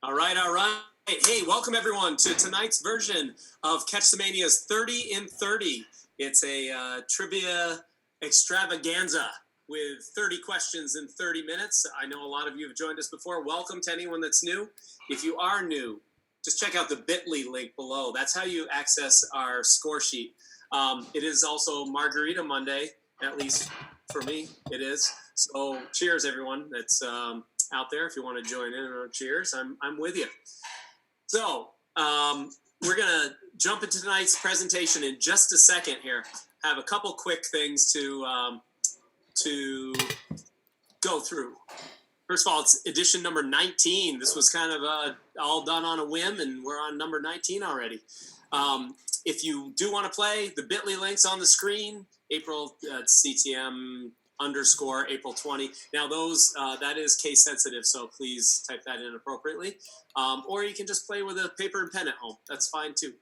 All right, all right. Hey, welcome everyone to tonight's version of Catch the Mania's 30 in 30. It's a trivia extravaganza with 30 questions in 30 minutes. I know a lot of you have joined us before. Welcome to anyone that's new. If you are new, just check out the bit.ly link below. That's how you access our score sheet. It is also Margarita Monday, at least for me, it is. So cheers, everyone. That's out there. If you want to join in, cheers. I'm with you. So we're gonna jump into tonight's presentation in just a second. Here, have a couple quick things to go through. First of all, it's edition number 19. This was kind of all done on a whim, and we're on number 19 already. If you do want to play, the bit.ly link's on the screen. April CTM _ April 20. Now those that is case sensitive, so please type that in appropriately. Or you can just play with a paper and pen at home. That's fine too.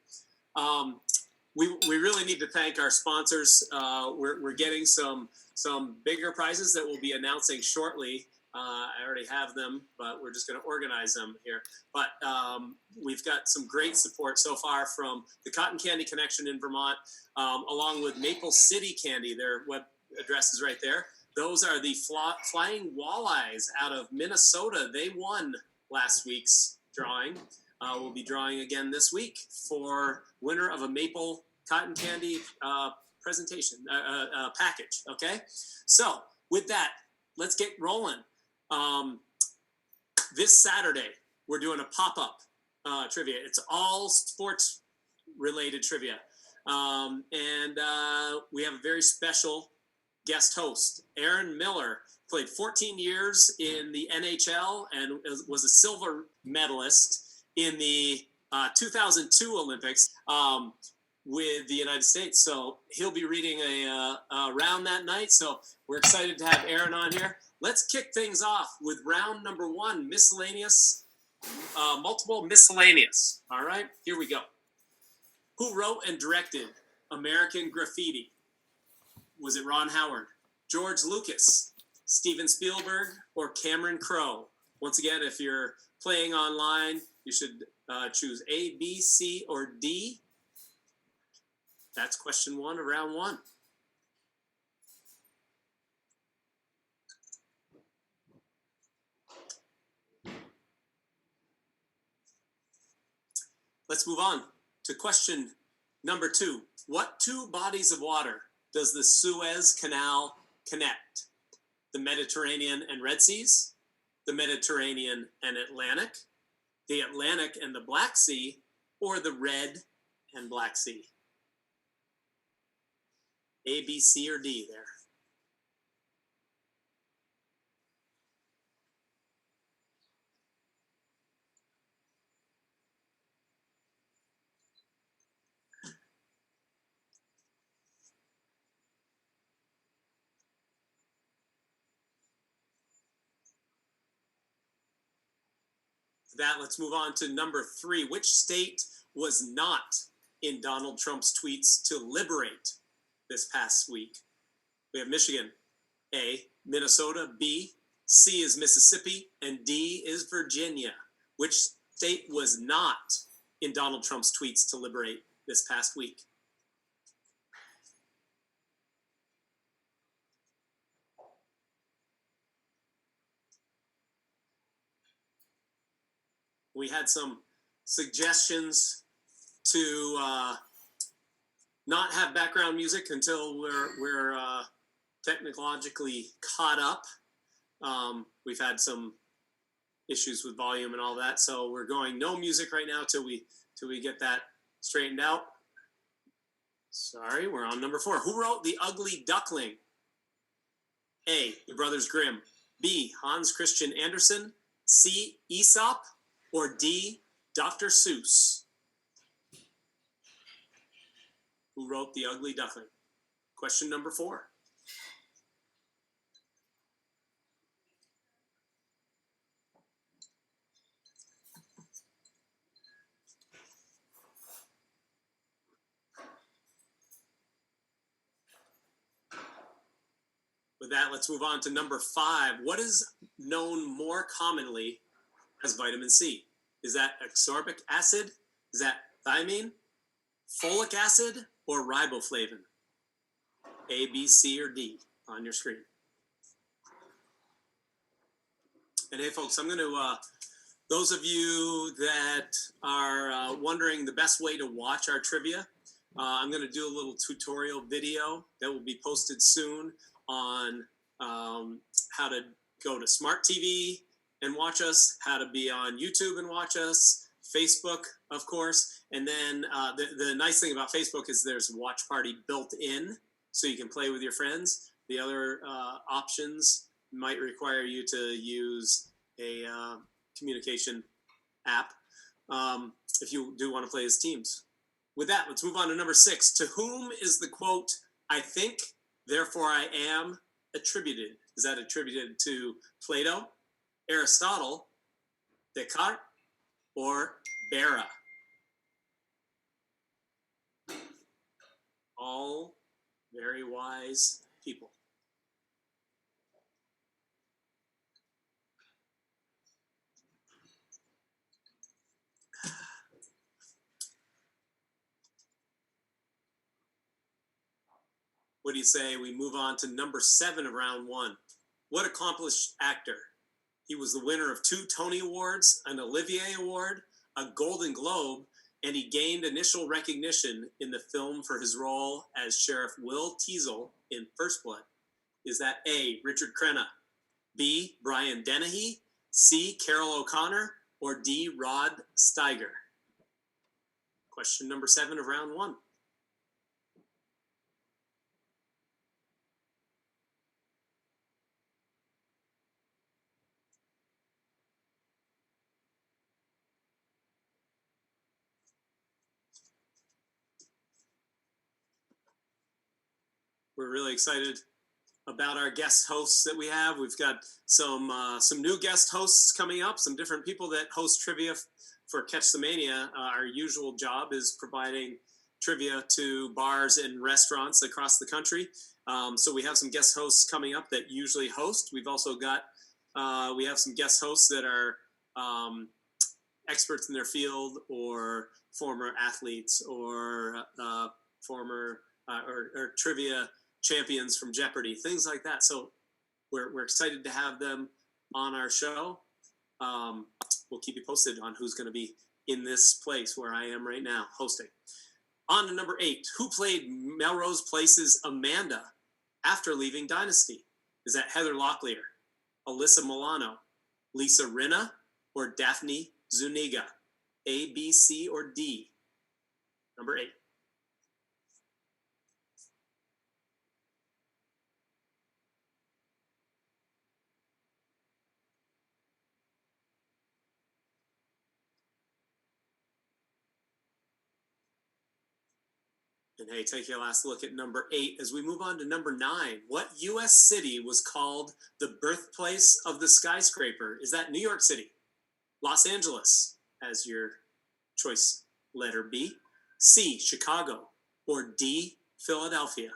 We really need to thank our sponsors. We're getting some bigger prizes that we'll be announcing shortly. I already have them, but we're just going to organize them here. But we've got some great support so far from the Cotton Candy Connection in Vermont, along with Maple City Candy. Their web address is right there. Those are the Flying Walleyes out of Minnesota. They won last week's drawing. We'll be drawing again this week for winner of a maple cotton candy presentation package. Okay, so with that, let's get rolling. This Saturday we're doing a pop-up trivia. It's all sports related trivia, and we have a very special guest host. Aaron Miller played 14 years in the NHL and was a silver medalist in the 2002 Olympics with the United States. So he'll be reading a round that night. So we're excited to have Aaron on here. Let's kick things off with round number one, miscellaneous, multiple miscellaneous. All right, here we go. Who wrote and directed American Graffiti? Was it Ron Howard, George Lucas, Steven Spielberg, or Cameron Crowe? Once again, if you're playing online, you should choose A, B, C, or D. That's question one of round one. Let's move on to question number two. What two bodies of water does the Suez Canal connect? The Mediterranean and Red Seas, the Mediterranean and Atlantic, the Atlantic and the Black Sea, or the Red and Black Sea? A, B, C, or D there. That, let's move on to number three. Which state was not in Donald Trump's tweets to liberate this past week? We have Michigan, A, Minnesota, B, C is Mississippi, and D is Virginia. Which state was not in Donald Trump's tweets to liberate this past week? We had some suggestions to not have background music until we're technologically caught up. We've had some issues with volume and all that, so we're going no music right now till we get that straightened out. Sorry, we're on number four. Who wrote The Ugly Duckling? A, the Brothers Grimm. B, Hans Christian Andersen. C, Aesop. Or D, Dr. Seuss? Who wrote The Ugly Duckling? Question number four. With that, let's move on to number five. What is known more commonly as vitamin C? Is that ascorbic acid? Is that thymine, folic acid, or riboflavin? A, B, C, or D on your screen. And hey, folks, I'm going to, those of you that are wondering the best way to watch our trivia, I'm going to do a little tutorial video that will be posted soon on how to go to smart TV and watch us, how to be on YouTube and watch us, Facebook, of course. And then the nice thing about Facebook is there's watch party built in, so you can play with your friends. The other options might require you to use a communication app if you do want to play as teams. With that, let's move on to number 6. To whom is the quote, "I think, therefore I am," attributed? Is that attributed to Plato, Aristotle, Descartes, or Berra? All very wise people. What do you say we move on to number 7 of round 1? What accomplished actor? He was the winner of 2 Tony Awards, an Olivier Award, a Golden Globe, and he gained initial recognition in the film for his role as Sheriff Will Teasel in First Blood. Is that A, Richard Crenna, B, Brian Dennehy, C, Carol O'Connor, or D, Rod Steiger? Question number 7 of round 1. We're really excited about our guest hosts that we have. We've got some new guest hosts coming up, some different people that host trivia for Catch the Mania. Our usual job is providing trivia to bars and restaurants across the country. So we have some guest hosts coming up that usually host. We've also got, we have some guest hosts that are experts in their field, or former athletes, or former or trivia champions from Jeopardy, things like that. So we're excited to have them on our show. We'll keep you posted on who's going to be in this place where I am right now hosting. On to number 8. Who played Melrose Place's Amanda after leaving Dynasty? Is that Heather Locklear, Alyssa Milano, Lisa Rinna, or Daphne Zuniga? A, B, C, or D? Number 8. And hey, take your last look at number 8 as we move on to number 9. What U.S. city was called the birthplace of the skyscraper? Is that New York City, Los Angeles as your choice letter B, C, Chicago, or D, Philadelphia?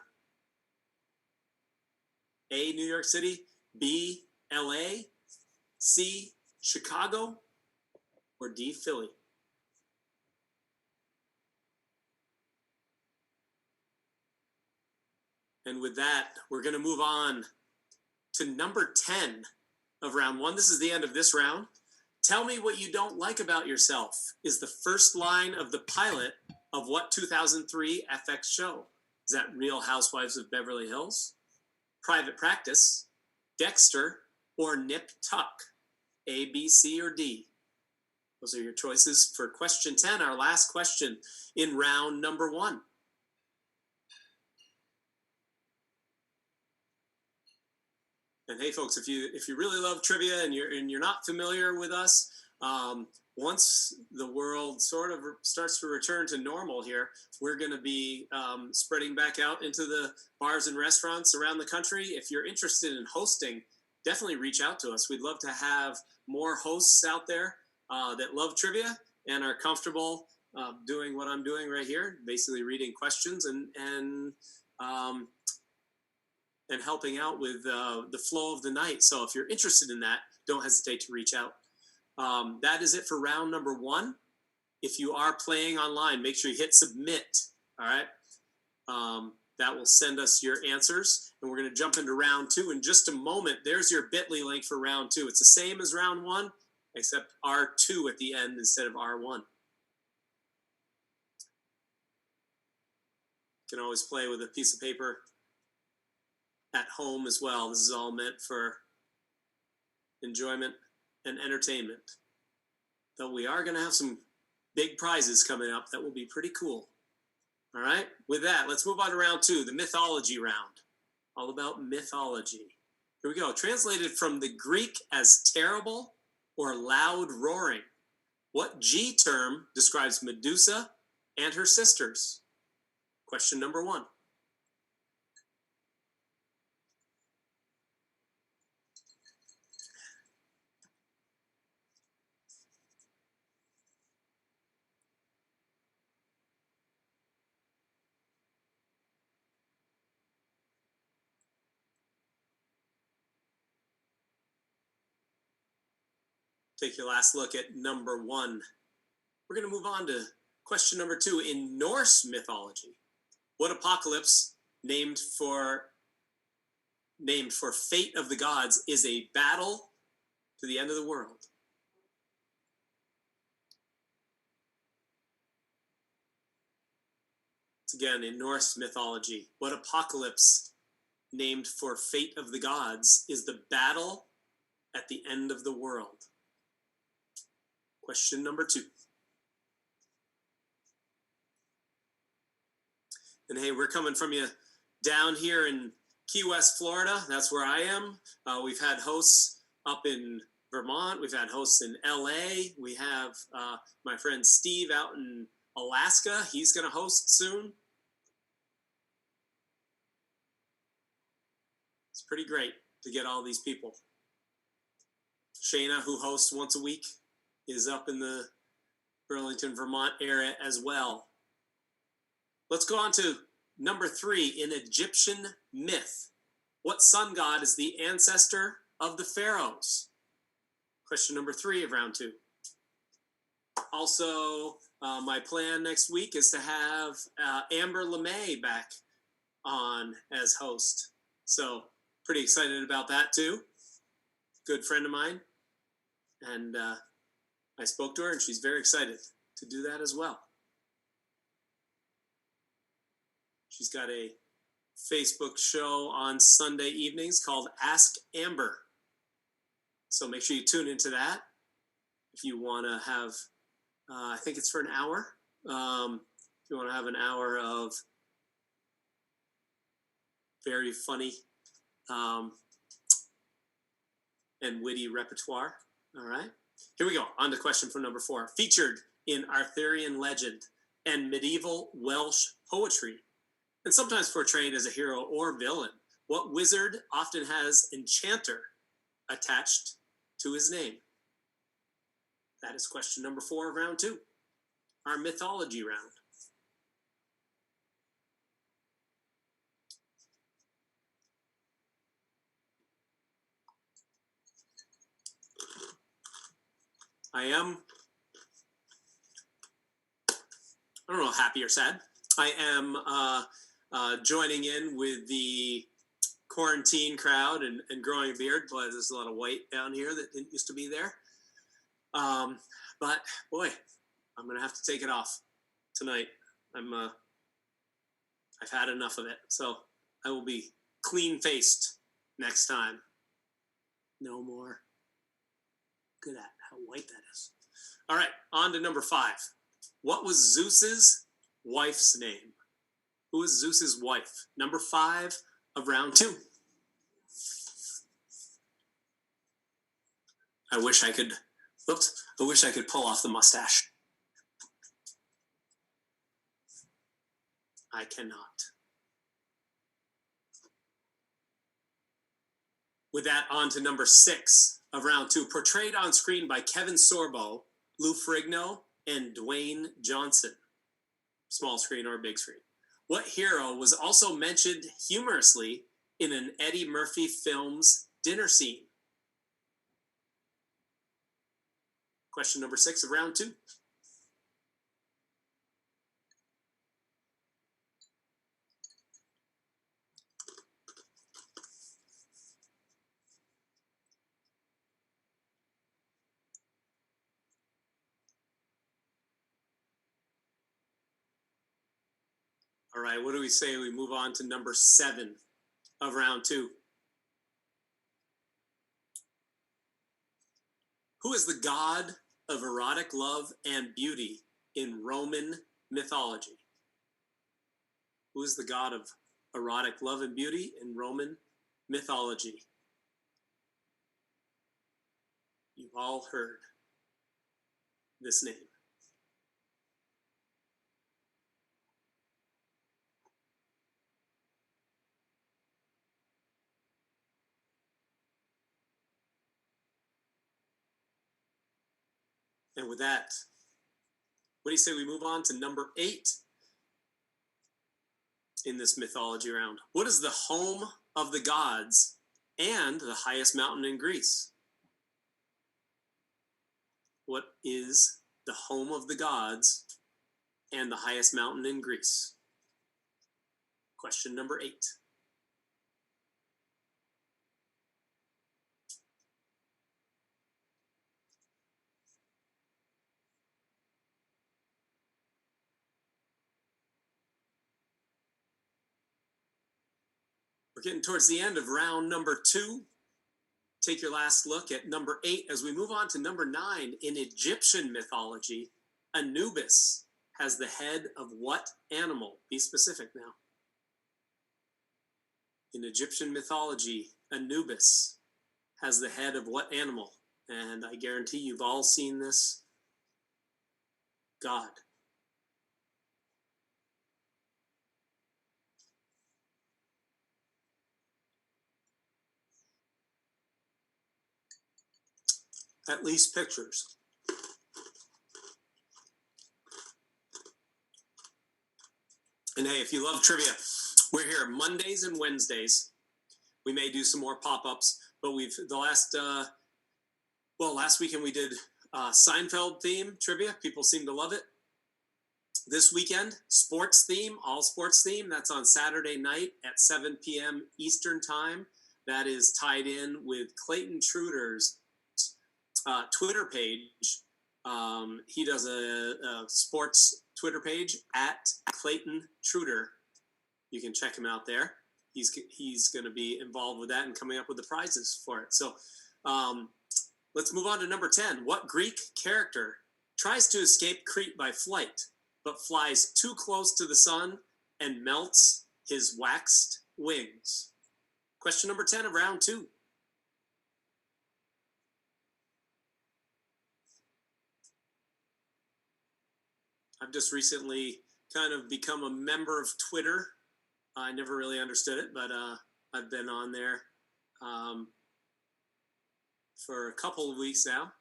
A, New York City, B, LA, C, Chicago, or D, Philly? And with that, we're going to move on to number 10 of round 1. This is the end of this round. Tell me what you don't like about yourself is the first line of the pilot of what 2003 FX show? Is that Real Housewives of Beverly Hills, Private Practice, Dexter, or Nip Tuck? A, B, C, or D? Those are your choices for question 10, our last question in round number 1. And hey, folks, if you really love trivia and you're not familiar with us, once the world sort of starts to return to normal here, we're going to be spreading back out into the bars and restaurants around the country. If you're interested in hosting, definitely reach out to us. We'd love to have more hosts out there that love trivia and are comfortable doing what I'm doing right here, basically reading questions and helping out with the flow of the night. So if you're interested in that, don't hesitate to reach out. That is it for round number 1. If you are playing online, make sure you hit submit. All right. That will send us your answers. And we're going to jump into round 2 in just a moment. There's your bit.ly link for round 2. It's the same as round 1, except R2 at the end instead of R1. You can always play with a piece of paper at home as well. This is all meant for enjoyment and entertainment. Though we are going to have some big prizes coming up that will be pretty cool. All right, with that, let's move on to round 2, the mythology round. All about mythology. Here we go. Translated from the Greek as terrible or loud roaring. What G term describes Medusa and her sisters? Question number 1. Take your last look at number 1. We're going to move on to question number 2. In Norse mythology, what apocalypse named for fate of the gods is a battle to the end of the world? It's again in Norse mythology. What apocalypse named for fate of the gods is the battle at the end of the world? Question number 2. And hey, we're coming from you down here in Key West, Florida. That's where I am. We've had hosts up in Vermont. We've had hosts in LA. We have my friend Steve out in Alaska. He's going to host soon. It's pretty great to get all these people. Shayna, who hosts once a week, is up in the Burlington, Vermont area as well. Let's go on to number 3. In Egyptian myth, what sun god is the ancestor of the pharaohs? Question number 3 of round 2. Also, my plan next week is to have Amber LeMay back on as host. So pretty excited about that too. Good friend of mine. And I spoke to her and she's very excited to do that as well. She's got a Facebook show on Sunday evenings called Ask Amber. So make sure you tune into that if you want to have, I think it's for an hour. If you want to have an hour of very funny and witty repertoire. All right. Here we go. On to question from number 4. Featured in Arthurian legend and medieval Welsh poetry, and sometimes portrayed as a hero or villain, what wizard often has enchanter attached to his name? That is question number 4 of round 2, our mythology round. I don't know, happy or sad. I am joining in with the quarantine crowd and growing a beard. Boy, there's a lot of white down here that didn't used to be there. But boy, I'm going to have to take it off tonight. I've had enough of it. So I will be clean-faced next time. No more. Look at that, how white that is. All right, on to number 5. What was Zeus's wife's name? Who is Zeus's wife? Number 5 of round 2. I wish I could pull off the mustache. I cannot. With that, on to number 6 of round 2. Portrayed on screen by Kevin Sorbo, Lou Ferrigno, and Dwayne Johnson. Small screen or big screen. What hero was also mentioned humorously in an Eddie Murphy film's dinner scene? Question number 6 of round 2. All right, what do we say we move on to number 7 of round 2? Who is the god of erotic love and beauty in Roman mythology? Who is the god of erotic love and beauty in Roman mythology? You've all heard this name. And with that, what do you say we move on to number 8 in this mythology round? What is the home of the gods and the highest mountain in Greece? What is the home of the gods and the highest mountain in Greece? Question number 8. We're getting towards the end of round number 2. Take your last look at number 8 as we move on to number 9. In Egyptian mythology, Anubis has the head of what animal? Be specific now. In Egyptian mythology, Anubis has the head of what animal? And I guarantee you've all seen this god. At least pictures. And hey, if you love trivia, we're here Mondays and Wednesdays. We may do some more pop-ups, but last weekend we did Seinfeld theme trivia. People seem to love it. This weekend, sports theme, all sports theme. That's on Saturday night at 7 p.m. Eastern time. That is tied in with Clayton Truder's Twitter page. He does a sports Twitter page at Clayton Truder. You can check him out there. He's going to be involved with that and coming up with the prizes for it. So let's move on to number 10. What Greek character tries to escape Crete by flight, but flies too close to the sun and melts his waxed wings? Question number 10 of round 2. I've just recently kind of become a member of Twitter. I never really understood it, but I've been on there for a couple of weeks now.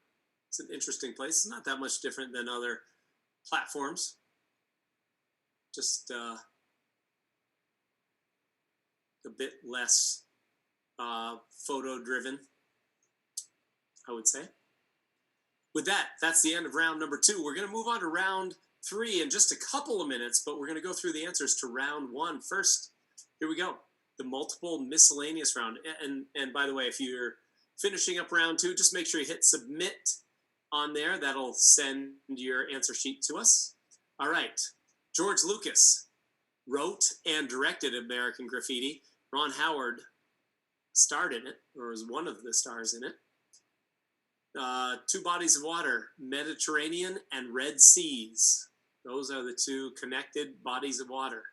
It's an interesting place. It's not that much different than other platforms. Just a bit less photo-driven, I would say. With that, that's the end of round number 2. We're going to move on to round 3 in just a couple of minutes, but we're going to go through the answers to round 1 first. Here we go. The multiple miscellaneous round. And by the way, if you're finishing up round 2, just make sure you hit submit on there. That'll send your answer sheet to us. All right. George Lucas wrote and directed American Graffiti. Ron Howard starred in it, or was one of the stars in it. 2 bodies of water, Mediterranean and Red Seas. Those are the 2 connected bodies of water.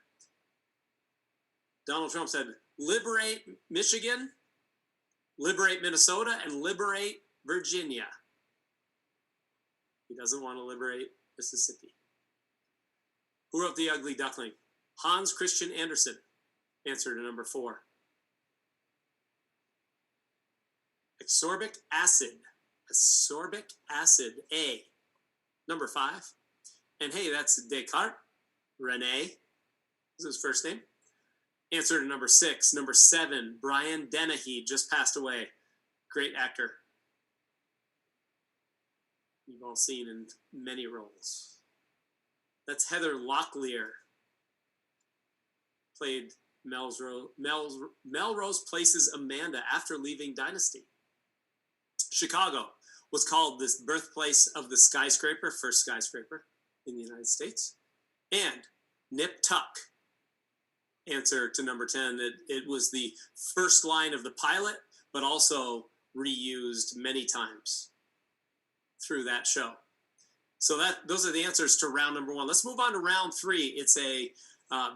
Donald Trump said, liberate Michigan, liberate Minnesota, and liberate Virginia. He doesn't want to liberate Mississippi. Who wrote The Ugly Duckling? Hans Christian Andersen. Answer to number 4. Ascorbic acid. Ascorbic acid, A. Number 5. And hey, that's Descartes. Rene is his first name. Answer to number 6. Number 7, Brian Dennehy just passed away. Great actor. You've we've all seen in many roles. That's Heather Locklear, played Melrose Place's Amanda after leaving Dynasty. Chicago was called this birthplace of the skyscraper, first skyscraper in the United States. And Nip Tuck, answer to number 10, it was the first line of the pilot, but also reused many times through that show. So those are the answers to round number 1. Let's move on to round 3. It's a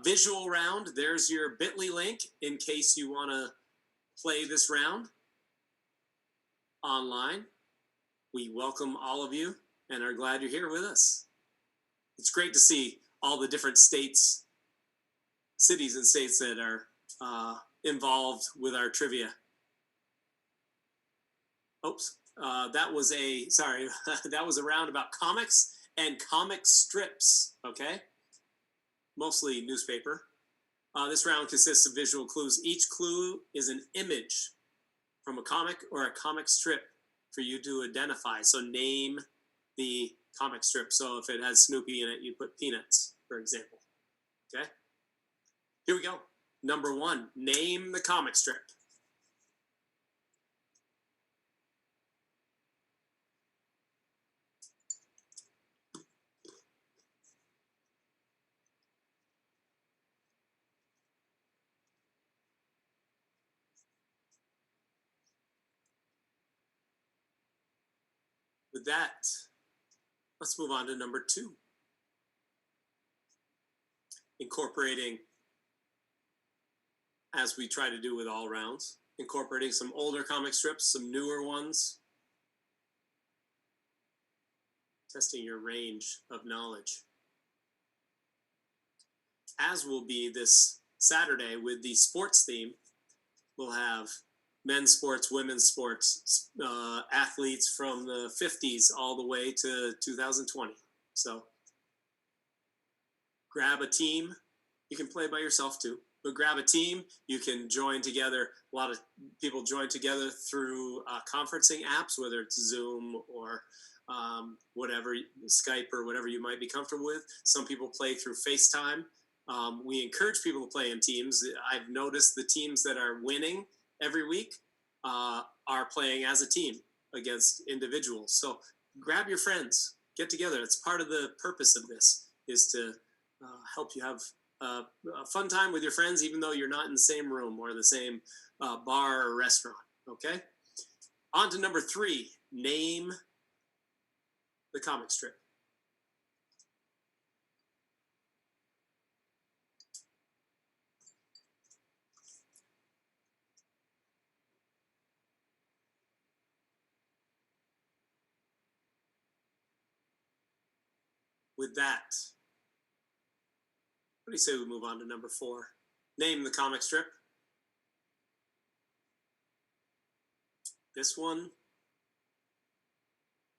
visual round. There's your bit.ly link in case you want to play this round online. We welcome all of you and are glad you're here with us. It's great to see all the different cities and states that are involved with our trivia. Oops, that was a round about comics and comic strips, okay? Mostly newspaper. This round consists of visual clues. Each clue is an image from a comic or a comic strip for you to identify. So name the comic strip. So if it has Snoopy in it, you put Peanuts, for example. Okay? Here we go. Number 1, name the comic strip. With that, let's move on to number 2. Incorporating, as we try to do with all rounds, incorporating some older comic strips, some newer ones, testing your range of knowledge. As will be this Saturday with the sports theme, we'll have men's sports, women's sports, athletes from the 50s all the way to 2020. So grab a team. You can play by yourself too, but grab a team. You can join together. A lot of people join together through conferencing apps, whether it's Zoom or whatever, Skype or whatever you might be comfortable with. Some people play through FaceTime. We encourage people to play in teams. I've noticed the teams that are winning every week are playing as a team against individuals. So grab your friends, get together. It's part of the purpose of this, is to help you have a fun time with your friends, even though you're not in the same room or the same bar or restaurant. Okay? On to number 3, name the comic strip. With that, what do you say we move on to number 4? Name the comic strip. This one,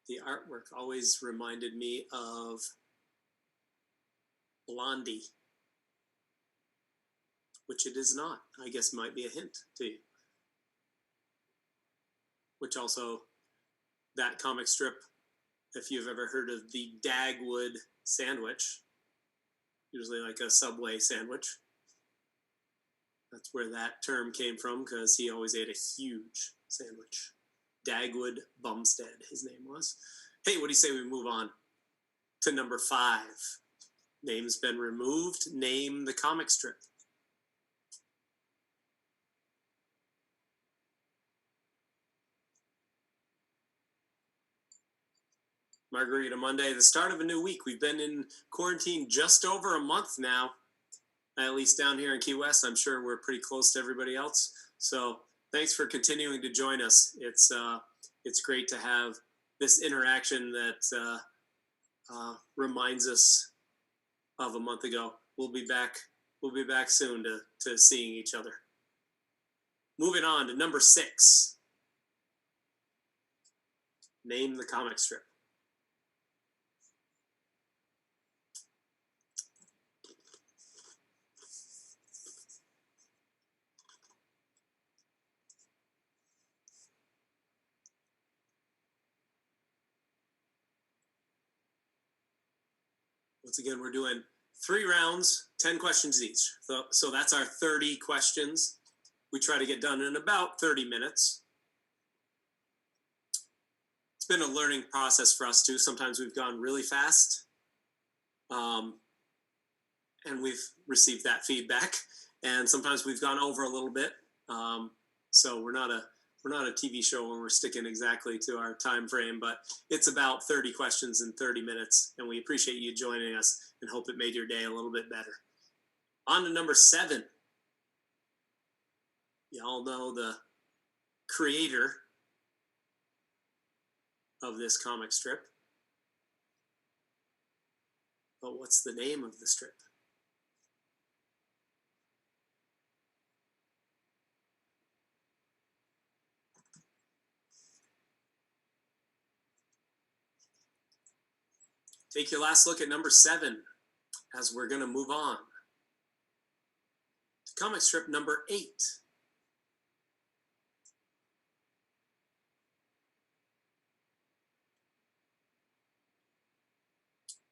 the artwork always reminded me of Blondie, which it is not. I guess might be a hint to you. Which also, that comic strip, if you've ever heard of the Dagwood sandwich, usually like a Subway sandwich, that's where that term came from, because he always ate a huge sandwich. Dagwood Bumstead, his name was. Hey, what do you say we move on to number 5? Name's been removed. Name the comic strip. Margarita Monday, the start of a new week. We've been in quarantine just over a month now, at least down here in Key West. I'm sure we're pretty close to everybody else. So thanks for continuing to join us. It's great to have this interaction that reminds us of a month ago. We'll be back soon to seeing each other. Moving on to number 6. Name the comic strip. Once again, we're doing 3 rounds, 10 questions each. So that's our 30 questions. We try to get done in about 30 minutes. It's been a learning process for us too. Sometimes we've gone really fast, and we've received that feedback. And sometimes we've gone over a little bit. So we're not a TV show when we're sticking exactly to our time frame, but it's about 30 questions in 30 minutes. And we appreciate you joining us and hope it made your day a little bit better. On to number 7. Y'all know the creator of this comic strip. But what's the name of the strip? Take your last look at number 7 as we're going to move on to comic strip number 8.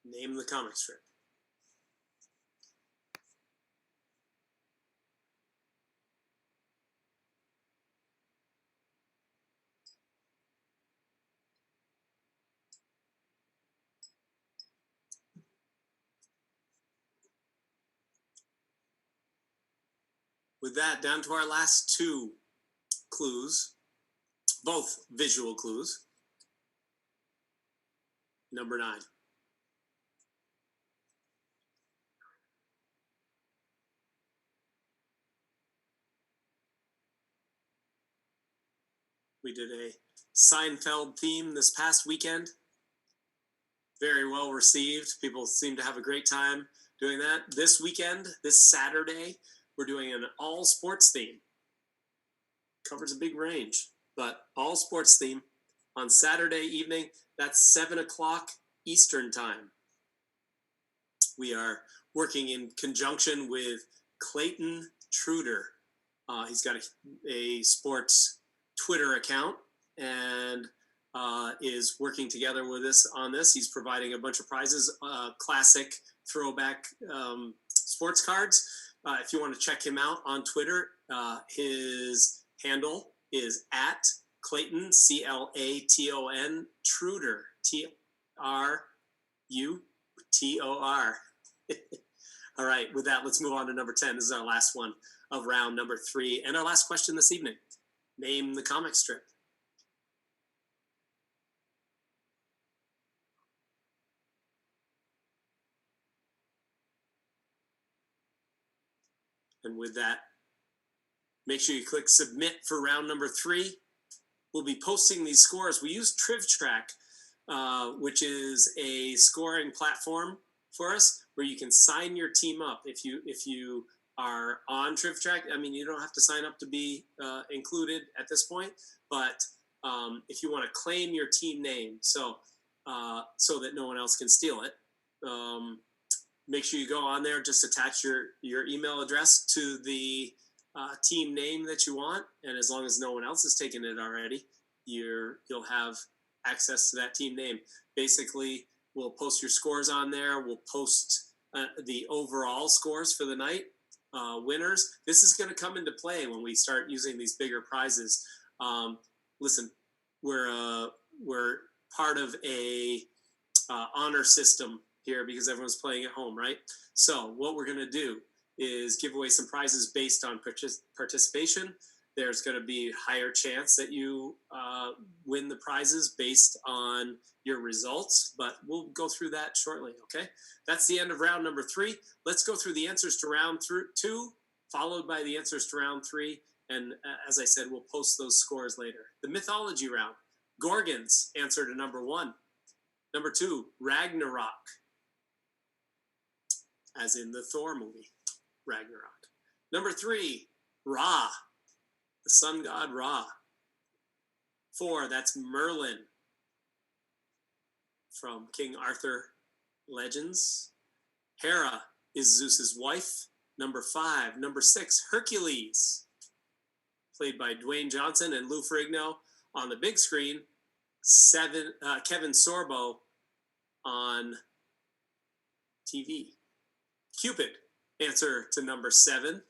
Name the comic strip. With that, down to our last 2 clues, both visual clues. Number 9. We did a Seinfeld theme this past weekend. Very well received. People seem to have a great time doing that. This weekend, this Saturday, we're doing an all sports theme. Covers a big range, but all sports theme on Saturday evening. That's 7 o'clock Eastern time. We are working in conjunction with Clayton Truder. He's got a sports Twitter account and is working together with us on this. He's providing a bunch of prizes, classic throwback sports cards. If you want to check him out on Twitter, his handle is at Clayton, Claton, Truder, Trutor. All right, with that, let's move on to number 10. This is our last one of round number 3 and our last question this evening. Name the comic strip. And with that, make sure you click submit for round number 3. We'll be posting these scores. We use TrivTrack, which is a scoring platform for us where you can sign your team up. If you are on TrivTrack, I mean, you don't have to sign up to be included at this point, but if you want to claim your team name, so that no one else can steal it, make sure you go on there, just attach your email address to the team name that you want, and as long as no one else has taken it already, you'll have access to that team name. Basically, we'll post your scores on there. We'll post the overall scores for the night, winners. This is going to come into play when we start using these bigger prizes. Listen, we're part of a honor system here because everyone's playing at home, right? So what we're going to do is give away some prizes based on participation. There's going to be higher chance that you win the prizes based on your results, but we'll go through that shortly, okay? That's the end of round number 3. Let's go through the answers to round 2, followed by the answers to round 3, and as I said, we'll post those scores later. The mythology round, Gorgons, answer to number 1. Number 2, Ragnarok, as in the Thor movie, Ragnarok. Number 3, Ra, the sun god Ra. 4, that's Merlin from King Arthur Legends. Hera is Zeus's wife. Number 5. Number 6, Hercules, played by Dwayne Johnson and Lou Ferrigno on the big screen. 7, Kevin Sorbo on TV. Cupid, answer to number 7,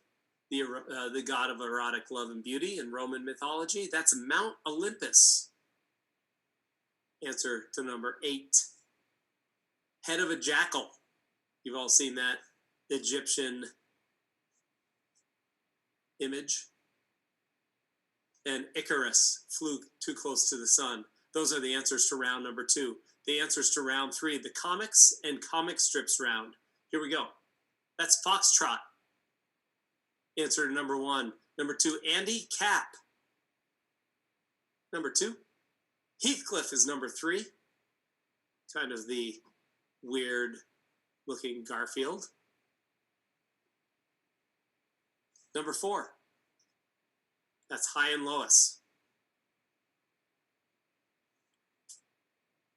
the god of erotic love and beauty in Roman mythology. That's Mount Olympus. Answer to number 8. Head of a jackal. You've all seen that Egyptian image. And Icarus flew too close to the sun. Those are the answers to round number 2. The answers to round 3, the comics and comic strips round. Here we go. That's Foxtrot. Answer to number 1. Number 2, Andy Cap. Number 2. Heathcliff is number 3. Kind of the weird looking Garfield. Number 4. That's High and Lois.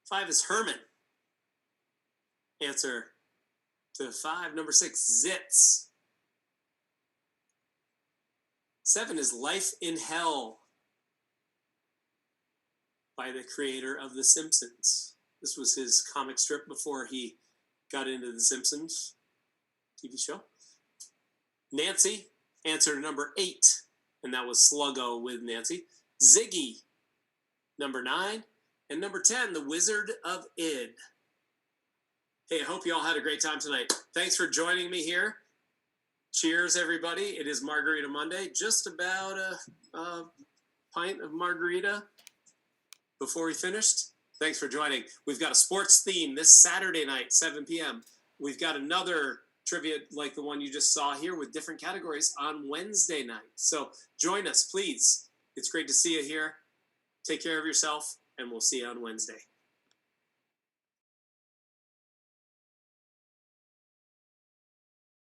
5 is Herman. Answer to 5. Number 6, Zitz. 7 is Life in Hell by the creator of The Simpsons. This was his comic strip before he got into The Simpsons TV show. Nancy, answer to number 8, and that was Sluggo with Nancy. Ziggy, number 9, and number 10, The Wizard of Id. Hey, I hope you all had a great time tonight. Thanks for joining me here. Cheers, everybody. It is Margarita Monday. Just about a pint of margarita before we finished. Thanks for joining. We've got a sports theme this Saturday night, 7 p.m. We've got another trivia like the one you just saw here with different categories on Wednesday night. So join us, please. It's great to see you here. Take care of yourself, and we'll see you on Wednesday.